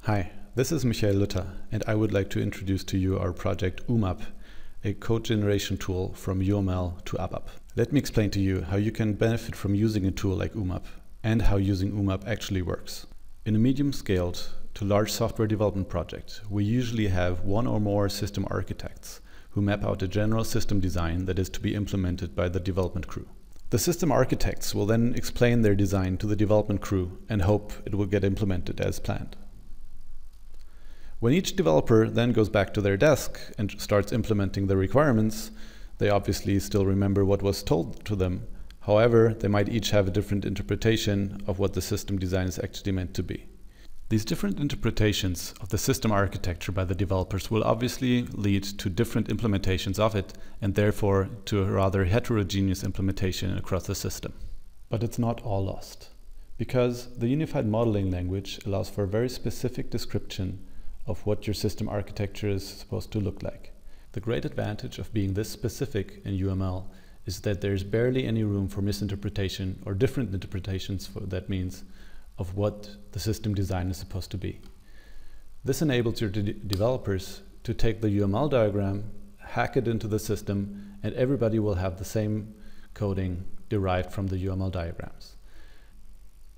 Hi, this is Michael Luther, and I would like to introduce to you our project UMAP, a code generation tool from UML to ABAP. Let me explain to you how you can benefit from using a tool like UMAP and how using UMAP actually works. In a medium-scaled to large software development project, we usually have one or more system architects who map out a general system design that is to be implemented by the development crew. The system architects will then explain their design to the development crew and hope it will get implemented as planned. When each developer then goes back to their desk and starts implementing the requirements, they obviously still remember what was told to them. However, they might each have a different interpretation of what the system design is actually meant to be. These different interpretations of the system architecture by the developers will obviously lead to different implementations of it and therefore to a rather heterogeneous implementation across the system. But it's not all lost, because the unified modeling language allows for a very specific description of what your system architecture is supposed to look like. The great advantage of being this specific in UML is that there's barely any room for misinterpretation or different interpretations, that means, of what the system design is supposed to be. This enables your developers to take the UML diagram, hack it into the system, and everybody will have the same coding derived from the UML diagrams.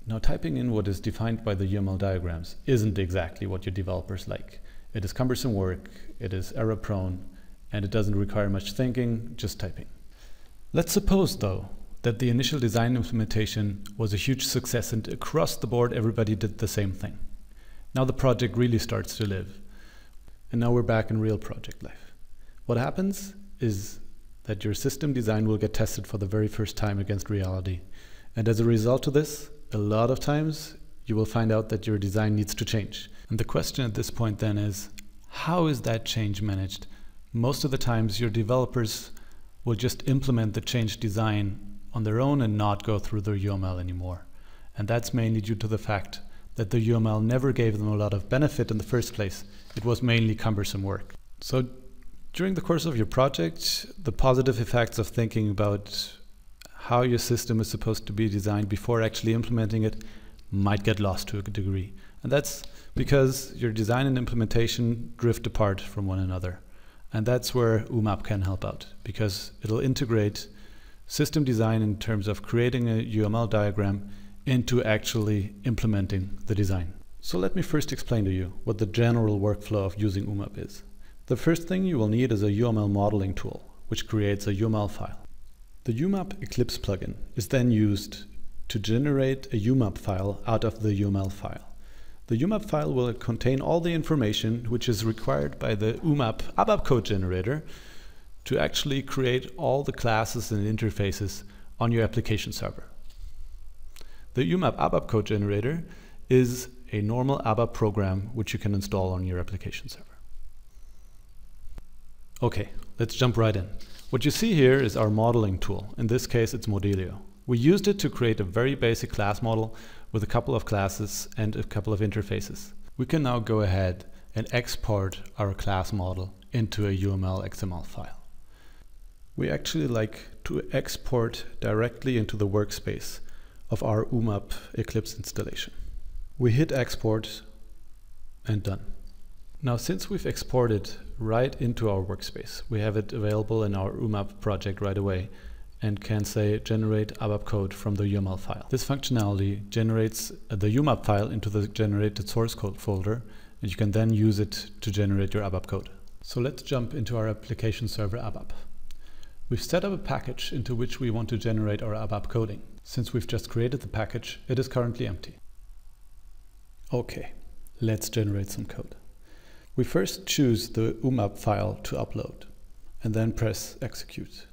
Now, typing in what is defined by the UML diagrams isn't exactly what your developers like. It is cumbersome work, it is error prone, and it doesn't require much thinking, just typing. Let's suppose, though, that the initial design implementation was a huge success and across the board everybody did the same thing. Now the project really starts to live. And now we're back in real project life. What happens is that your system design will get tested for the very first time against reality. And as a result of this, a lot of times you will find out that your design needs to change. And the question at this point then is, how is that change managed? Most of the times your developers will just implement the changed design on their own and not go through the UML anymore. And that's mainly due to the fact that the UML never gave them a lot of benefit in the first place. It was mainly cumbersome work. So during the course of your project, the positive effects of thinking about how your system is supposed to be designed before actually implementing it might get lost to a degree. And that's because your design and implementation drift apart from one another. And that's where UMAP can help out, because it'll integrate system design in terms of creating a UML diagram into actually implementing the design. So let me first explain to you what the general workflow of using UMAP is. The first thing you will need is a UML modeling tool, which creates a UML file. The UMAP Eclipse plugin is then used to generate a UMAP file out of the UML file. The UMAP file will contain all the information which is required by the UMAP ABAP code generator to actually create all the classes and interfaces on your application server. The UMAP ABAP code generator is a normal ABAP program which you can install on your application server. Okay, let's jump right in. What you see here is our modeling tool. In this case, it's Modelio. We used it to create a very basic class model with a couple of classes and a couple of interfaces. We can now go ahead and export our class model into a UML XML file. We actually like to export directly into the workspace of our UMAP Eclipse installation. We hit export and done. Now, since we've exported right into our workspace, we have it available in our UMAP project right away and can say generate ABAP code from the UML file. This functionality generates the UMAP file into the generated source code folder, and you can then use it to generate your ABAP code. So let's jump into our application server ABAP. We've set up a package into which we want to generate our ABAP coding. Since we've just created the package, it is currently empty. Okay, let's generate some code. We first choose the UMAP file to upload and then press execute.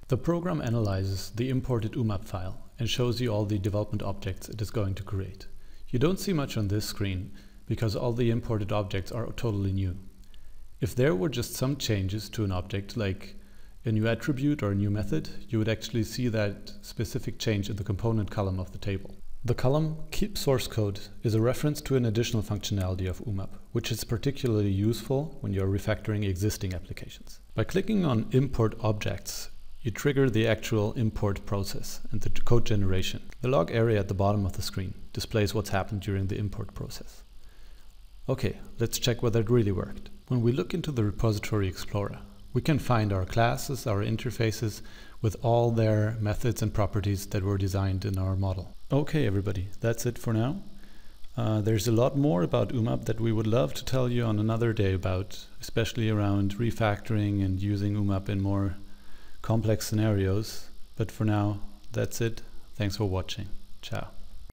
The program analyzes the imported UMAP file and shows you all the development objects it is going to create. You don't see much on this screen because all the imported objects are totally new. If there were just some changes to an object, like a new attribute or a new method, you would actually see that specific change in the component column of the table. The column Keep Source Code is a reference to an additional functionality of UMAP, which is particularly useful when you're refactoring existing applications. By clicking on Import Objects, you trigger the actual import process and the code generation. The log area at the bottom of the screen displays what's happened during the import process. Okay, let's check whether it really worked. When we look into the repository explorer, we can find our classes, our interfaces, with all their methods and properties that were designed in our model. Okay, everybody, that's it for now. There's a lot more about UMAP that we would love to tell you on another day about, especially around refactoring and using UMAP in more complex scenarios. But for now, that's it. Thanks for watching. Ciao.